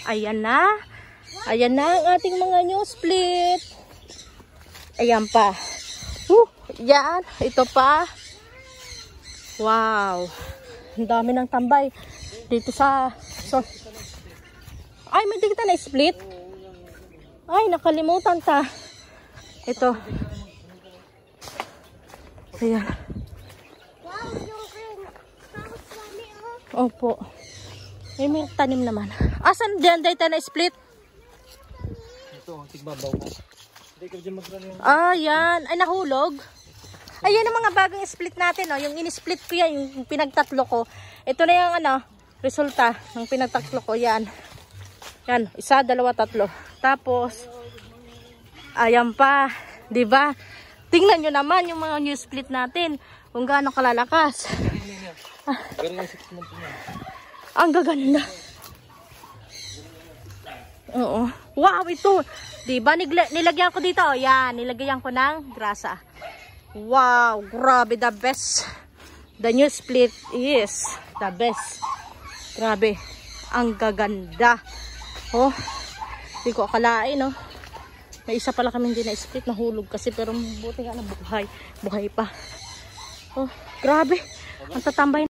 Ayan na. Ayan na ang ating mga new split. Ayan pa. Yan. Ito pa. Wow. Ang dami ng tambay. Dito sa... So, ay, may di kita na-split. Ay, nakalimutan ta. Ito. Ayan. Opo. May tanim naman. Asan dyan tayo na-split? Ito, tigbabaw ko. Hindi ka dyan magkano. Yan. Ay, nahulog. Ayan ang mga bagong split natin. Oh. Yung in-split ko yan, yung pinagtatlo ko. Ito na yung resulta ng pinagtatlo ko. Yan. Yan. 1, 2, 3. Tapos, ayan pa. Diba? Tingnan nyo naman yung mga new split natin. Kung gaano kalalakas. Ang gaganda. Oo. Wow, ito. Diba? Nilagyan ko dito. Yan. Nilagyan ko ng grasa. Wow. Grabe. The best. The new split is the best. Grabe. Ang gaganda. Oh. Hindi ko akalain, no? May isa pala kami hindi na-split. Nahulog kasi. Pero buti nga na buhay. Buhay pa. Oh. Grabe. Ang tatambay.